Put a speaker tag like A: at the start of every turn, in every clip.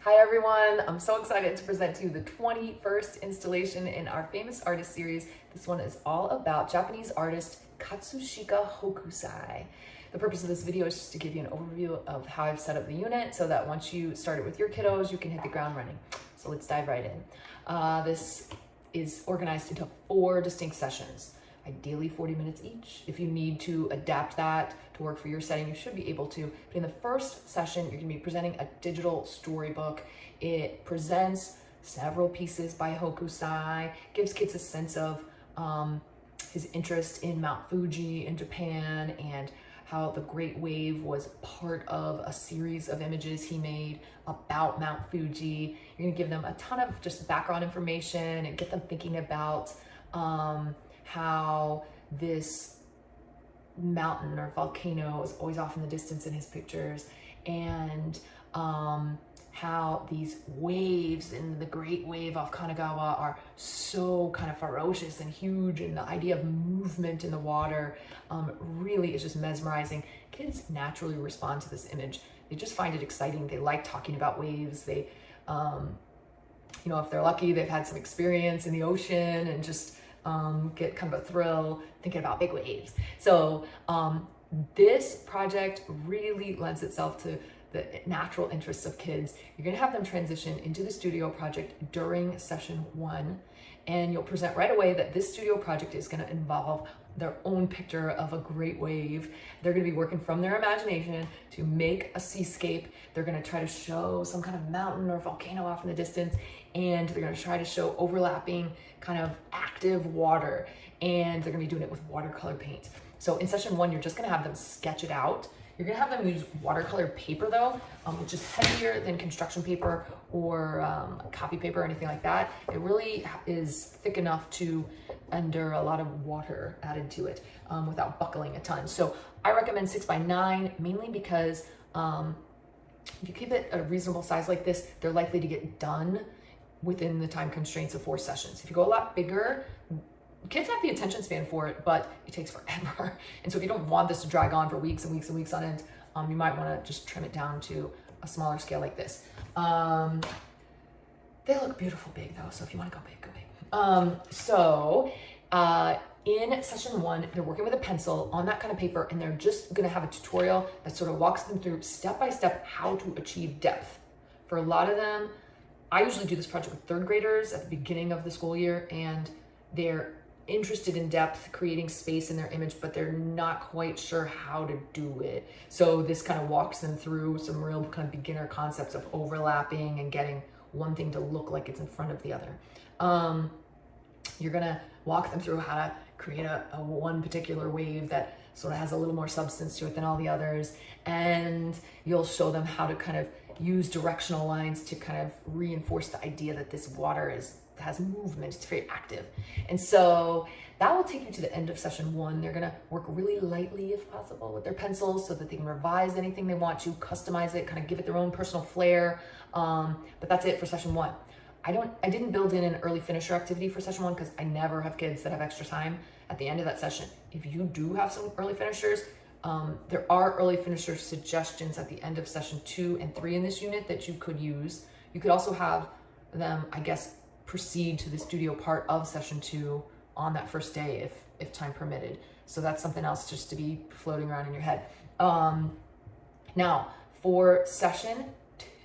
A: Hi everyone, I'm so excited to present to you the 21st installation in our famous artist series. This one is all about Japanese artist Katsushika Hokusai. The purpose of this video is just to give you an overview of how I've set up the unit so that once you start it with your kiddos, you can hit the ground running. So let's dive right in. This is organized into 4 distinct sessions, ideally 40 minutes each. If you need to adapt that to work for your setting, you should be able to. But in the first session, you're gonna be presenting a digital storybook. It presents several pieces by Hokusai, gives kids a sense of his interest in Mount Fuji in Japan and how the Great Wave was part of a series of images he made about Mount Fuji. You're gonna give them a ton of just background information and get them thinking about how this mountain or volcano is always off in the distance in his pictures, and how these waves in the Great Wave off Kanagawa are so kind of ferocious and huge, and the idea of movement in the water really is just mesmerizing. Kids naturally respond to this image. They just find it exciting. They like talking about waves. They, you know, if they're lucky, they've had some experience in the ocean and just get kind of a thrill thinking about big waves. So this project really lends itself to the natural interests of kids. You're gonna have them transition into the studio project during session 1, and you'll present right away that this studio project is gonna involve their own picture of a great wave. They're gonna be working from their imagination to make a seascape. They're gonna try to show some kind of mountain or volcano off in the distance, and they're gonna try to show overlapping kind of active water, and they're gonna be doing it with watercolor paint. So in session 1, you're just gonna have them sketch it out. You're gonna have them use watercolor paper though, which is heavier than construction paper or copy paper or anything like that. It really is thick enough to endure a lot of water added to it without buckling a ton. So I recommend 6x9 mainly because if you keep it a reasonable size like this, they're likely to get done within the time constraints of 4 sessions. If you go a lot bigger, kids have the attention span for it, but it takes forever. And so if you don't want this to drag on for weeks and weeks and weeks on end, you might want to just trim it down to a smaller scale like this. They look beautiful big though, so if you want to go big, go big. In session 1, they're working with a pencil on that kind of paper, and they're just going to have a tutorial that sort of walks them through step by step how to achieve depth. For a lot of them, I usually do this project with 3rd graders at the beginning of the school year, and they're interested in depth, creating space in their image, but they're not quite sure how to do it. So this kind of walks them through some real kind of beginner concepts of overlapping and getting one thing to look like it's in front of the other. You're gonna walk them through how to create a one particular wave that sort of has a little more substance to it than all the others, and you'll show them how to kind of use directional lines to kind of reinforce the idea that this water has movement, it's very active. And so that will take you to the end of session 1. They're gonna work really lightly if possible with their pencils so that they can revise anything they want to, customize it, kind of give it their own personal flair. But that's it for session 1. I didn't build in an early finisher activity for session 1 because I never have kids that have extra time at the end of that session. If you do have some early finishers, there are early finisher suggestions at the end of session 2 and 3 in this unit that you could use. You could also have them, I guess, proceed to the studio part of session 2 on that first day if time permitted. So that's something else just to be floating around in your head. Now for session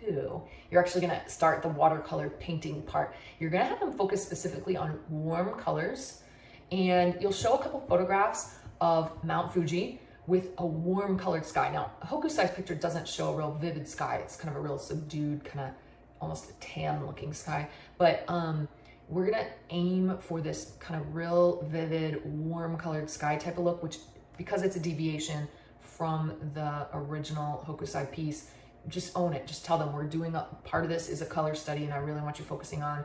A: 2, you're actually gonna start the watercolor painting part. You're gonna have them focus specifically on warm colors, and you'll show a couple photographs of Mount Fuji with a warm colored sky. Now, Hokusai's picture doesn't show a real vivid sky. It's kind of a real subdued, kind of almost a tan looking sky. But we're gonna aim for this kind of real vivid, warm colored sky type of look, which, because it's a deviation from the original Hokusai piece, just own it. Just tell them we're doing a part of this is a color study, and I really want you focusing on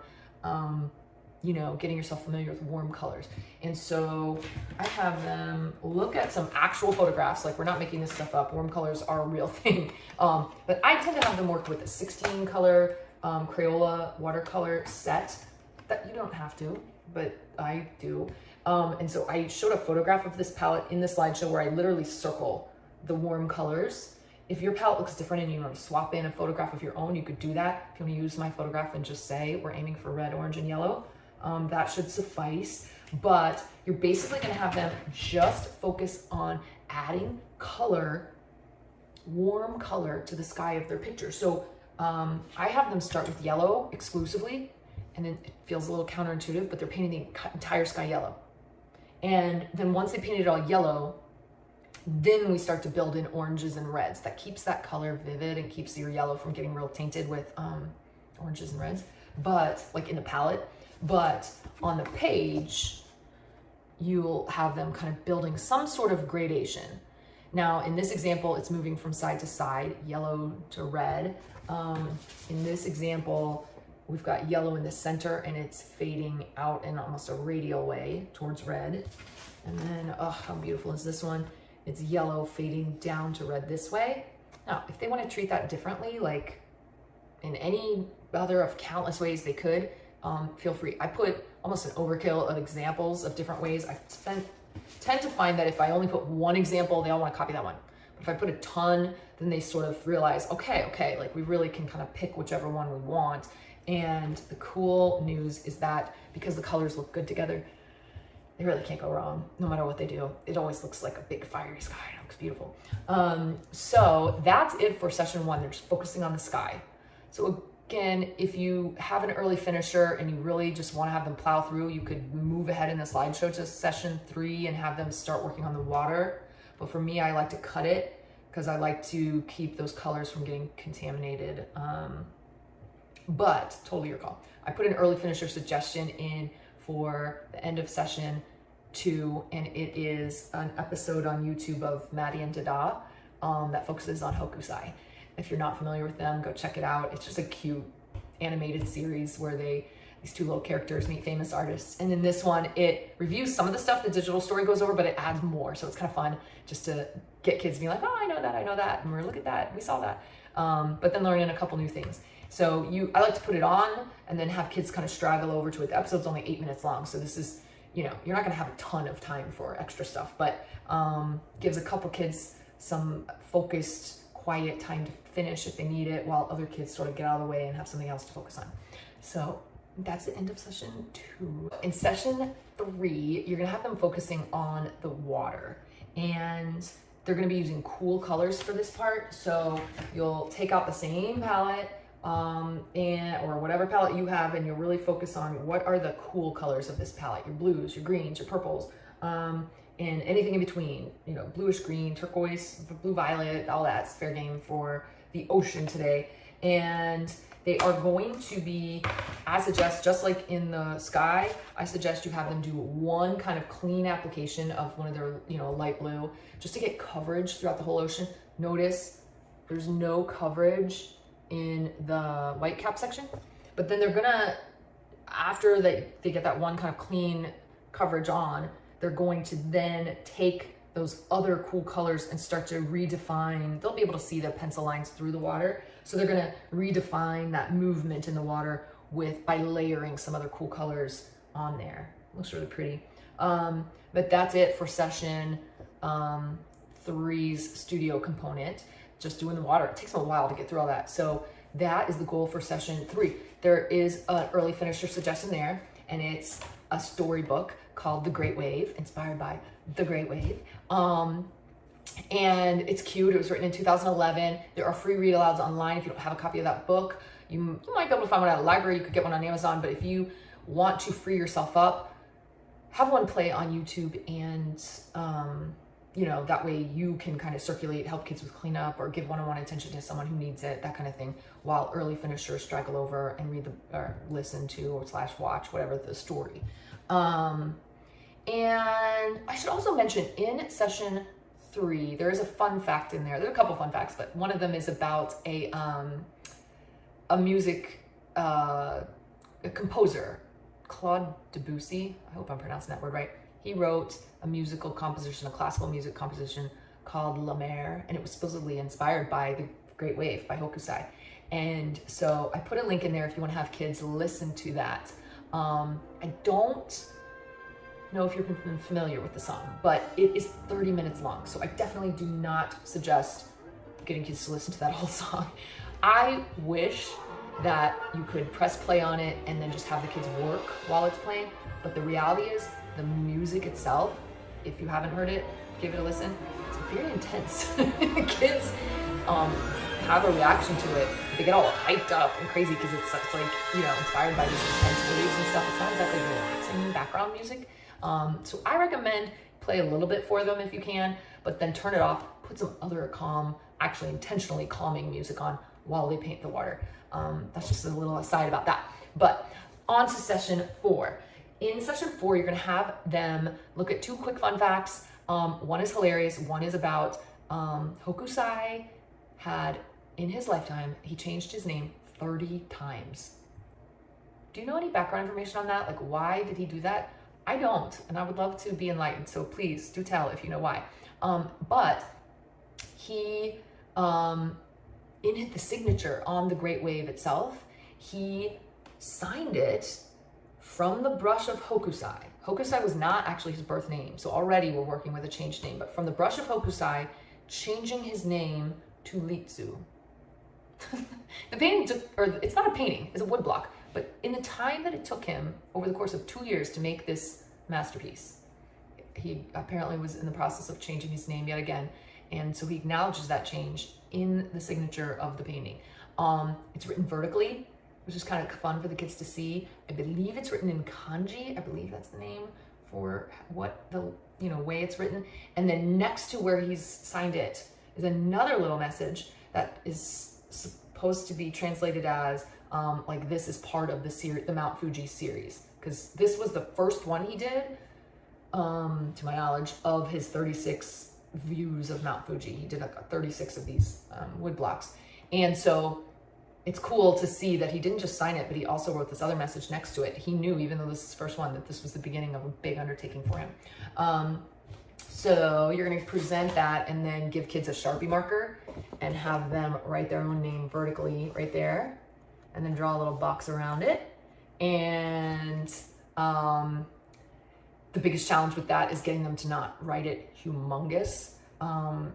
A: you know, getting yourself familiar with warm colors. And so I have them look at some actual photographs. Like, we're not making this stuff up. Warm colors are a real thing. But I tend to have them work with a 16 color Crayola watercolor set. That you don't have to, but I do. And so I showed a photograph of this palette in the slideshow where I literally circle the warm colors If your palette looks different and you want to swap in a photograph of your own, you could do that. If you want to use my photograph and just say, we're aiming for red, orange, and yellow, that should suffice. But you're basically going to have them just focus on adding color, warm color to the sky of their picture. So I have them start with yellow exclusively, and then it feels a little counterintuitive, but they're painting the entire sky yellow. And then once they painted it all yellow, then we start to build in oranges and reds. That keeps that color vivid and keeps your yellow from getting real tainted with oranges and reds, but like in the palette. But on the page, you'll have them kind of building some sort of gradation. Now, in this example, it's moving from side to side, yellow to red. In this example, we've got yellow in the center and it's fading out in almost a radial way towards red. And then, oh, how beautiful is this one? It's yellow fading down to red this way. Now, if they want to treat that differently, like in any other of countless ways they could, feel free. I put almost an overkill of examples of different ways. I tend to find that if I only put one example, they all want to copy that one. But if I put a ton, then they sort of realize, okay, like we really can kind of pick whichever one we want. And the cool news is that because the colors look good together, they really can't go wrong no matter what they do. It always looks like a big fiery sky. It looks beautiful. So that's it for session one. They're just focusing on the sky. So again, if you have an early finisher and you really just want to have them plow through, you could move ahead in the slideshow to session 3 and have them start working on the water. But for me, I like to cut it because I like to keep those colors from getting contaminated. But totally your call. I put an early finisher suggestion in for the end of session 2, and it is an episode on YouTube of Maddie and Dada that focuses on Hokusai. If you're not familiar with them, go check it out. It's just a cute animated series where these two little characters meet famous artists. And in this one, it reviews some of the stuff the digital story goes over, but it adds more. So it's kind of fun just to get kids to be like, oh, I know that. And we're look at that, we saw that. But then learning a couple new things. So I like to put it on and then have kids kind of straggle over to it. The episode's only 8 minutes long. So this is, you're not gonna have a ton of time for extra stuff, but gives a couple kids some focused, quiet time to finish if they need it, while other kids sort of get out of the way and have something else to focus on. So that's the end of session 2. In session 3, you're gonna have them focusing on the water, and they're gonna be using cool colors for this part. So you'll take out the same palette or whatever palette you have, and you'll really focus on what are the cool colors of this palette, your blues, your greens, your purples, and anything in between, bluish green, turquoise, blue violet, all that's fair game for the ocean today. And they are going to be, I suggest, just like in the sky, I suggest you have them do one kind of clean application of one of their, light blue, just to get coverage throughout the whole ocean. Notice there's no coverage in the white cap section, but then they're gonna, after they get that one kind of clean coverage on, they're going to then take those other cool colors and start to redefine. They'll be able to see the pencil lines through the water. So they're gonna redefine that movement in the water by layering some other cool colors on there. Looks really pretty. But that's it for session 3's studio component, just doing the water. It takes them a while to get through all that. So that is the goal for session 3. There is an early finisher suggestion there, and it's a storybook called The Great Wave, inspired by The Great Wave. And it's cute. It was written in 2011. There are free read alouds online. If you don't have a copy of that book, you might be able to find one at a library. You could get one on Amazon. But if you want to free yourself up, have one play on YouTube, and that way you can kind of circulate, help kids with cleanup, or give one-on-one attention to someone who needs it, that kind of thing, while early finishers straggle over and read or listen to or /watch whatever the story. And I should also mention, in session 3, there is a fun fact in there. There are a couple fun facts, but one of them is about a music a composer, Claude Debussy. I hope I'm pronouncing that word right. He wrote a musical composition, a classical music composition called La Mer, and it was supposedly inspired by The Great Wave by Hokusai. And so I put a link in there if you want to have kids listen to that. I don't know if you're familiar with the song, but it is 30 minutes long. So I definitely do not suggest getting kids to listen to that whole song. I wish that you could press play on it and then just have the kids work while it's playing. But the reality is the music itself, if you haven't heard it, give it a listen. It's very intense. Kids have a reaction to it. They get all hyped up and crazy because it's like, you know, inspired by these intense waves and stuff. It's not exactly relaxing background music. So I recommend play a little bit for them if you can, but then turn it off, put some other calm, actually intentionally calming music on while they paint the water. That's just a little aside about that. But on to session 4. In session 4, you're gonna have them look at 2 quick fun facts. One is hilarious, one is about Hokusai had, in his lifetime, he changed his name 30 times. Do you know any background information on that? Like, why did he do that? I don't, and I would love to be enlightened, so please do tell if you know why. But he, in the signature on the Great Wave itself, he signed it from the brush of Hokusai. Hokusai was not actually his birth name, so already we're working with a changed name, but from the brush of Hokusai, changing his name to Litsu. The painting took, or it's not a painting, it's a wood block, but in the time that it took him over the course of 2 years to make this masterpiece, he apparently was in the process of changing his name yet again, and so he acknowledges that change in the signature of the painting. It's written vertically, which is kind of fun for the kids to see. I believe it's written in kanji. I believe that's the name for what the way it's written. And then next to where he's signed it is another little message that is supposed to be translated as like this is part of the Mount Fuji series, because this was the first one he did, to my knowledge, of his 36 views of Mount Fuji. He did like 36 of these wood blocks, and so it's cool to see that he didn't just sign it, but he also wrote this other message next to it. He knew, even though this is his first one, that this was the beginning of a big undertaking for him. So you're going to present that and then give kids a Sharpie marker and have them write their own name vertically right there, and then draw a little box around it. And the biggest challenge with that is getting them to not write it humongous.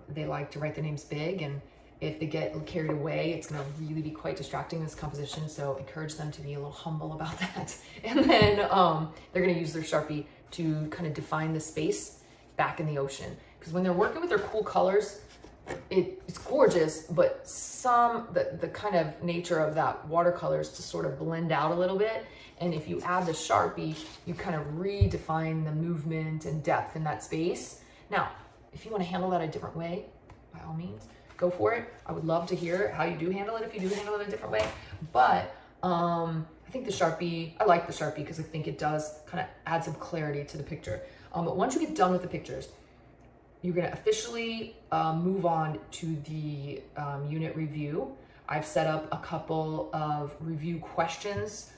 A: They like to write their names big, and if they get carried away, it's going to really be quite distracting, this composition. So encourage them to be a little humble about that. And then they're going to use their Sharpie to kind of define the space back in the ocean. Because when they're working with their cool colors, it's gorgeous, but the kind of nature of that watercolors to sort of blend out a little bit. And if you add the Sharpie, you kind of redefine the movement and depth in that space. Now, if you want to handle that a different way, by all means, go for it. I would love to hear how you do handle it if you do handle it a different way. But I think the Sharpie, I like the Sharpie because I think it does kind of add some clarity to the picture. But once you get done with the pictures, you're going to officially move on to the unit review. I've set up a couple of review questions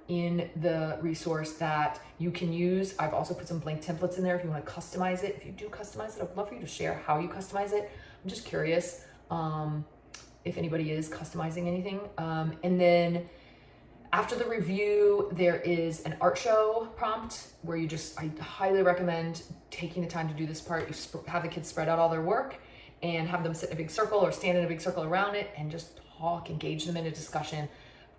A: in the resource that you can use. I've also put some blank templates in there if you want to customize it. If you do customize it, I'd love for you to share how you customize it. I'm just curious if anybody is customizing anything. And then after the review, there is an art show prompt where I highly recommend taking the time to do this part. You have the kids spread out all their work and have them sit in a big circle or stand in a big circle around it and just talk, engage them in a discussion,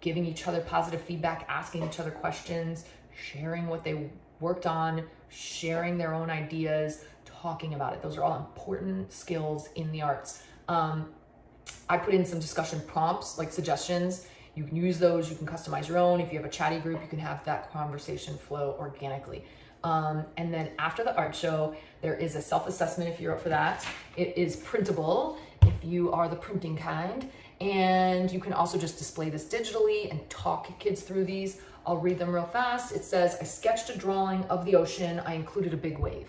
A: giving each other positive feedback, asking each other questions, sharing what they worked on, sharing their own ideas, talking about it. Those are all important skills in the arts. I put in some discussion prompts, like suggestions. You can use those, you can customize your own. If you have a chatty group, you can have that conversation flow organically. And then after the art show, there is a self-assessment if you're up for that. It is printable if you are the printing kind. And you can also just display this digitally and talk kids through these. I'll read them real fast. It says, I sketched a drawing of the ocean. I included a big wave.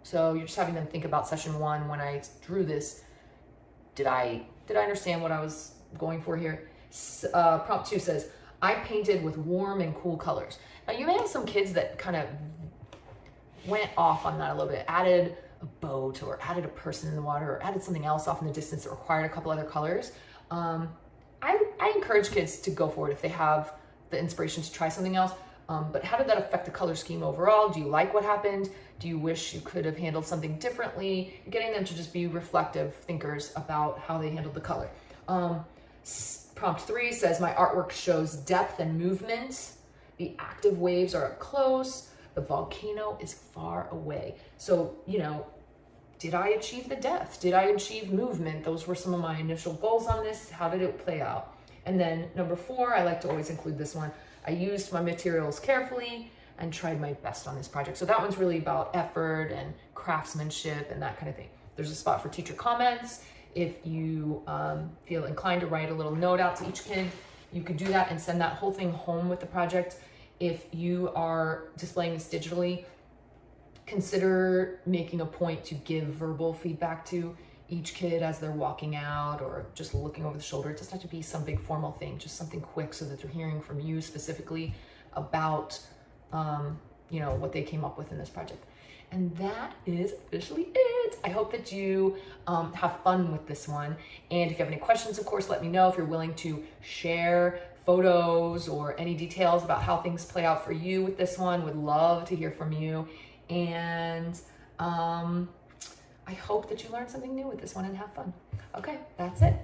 A: So you're just having them think about session 1 when I drew this. Did I understand what I was going for here? Prompt 2 says, I painted with warm and cool colors. Now you may have some kids that kind of went off on that a little bit, added a boat or added a person in the water or added something else off in the distance that required a couple other colors. I encourage kids to go for it if they have the inspiration to try something else. But how did that affect the color scheme overall? Do you like what happened? Do you wish you could have handled something differently? Getting them to just be reflective thinkers about how they handled the color. Prompt 3 says, my artwork shows depth and movement. The active waves are up close. The volcano is far away. So, you know, did I achieve the depth? Did I achieve movement? Those were some of my initial goals on this. How did it play out? And then number 4, I like to always include this one. I used my materials carefully and tried my best on this project. So that one's really about effort and craftsmanship and that kind of thing. There's a spot for teacher comments. If you feel inclined to write a little note out to each kid, you could do that and send that whole thing home with the project. If you are displaying this digitally, consider making a point to give verbal feedback to each kid as they're walking out or just looking over the shoulder. It doesn't have to be some big formal thing, just something quick so that they're hearing from you specifically about you know, what they came up with in this project. And that is officially it. I hope that you have fun with this one. And if you have any questions, of course, let me know. If you're willing to share photos or any details about how things play out for you with this one, would love to hear from you. And I hope that you learned something new with this one and have fun. Okay, that's it.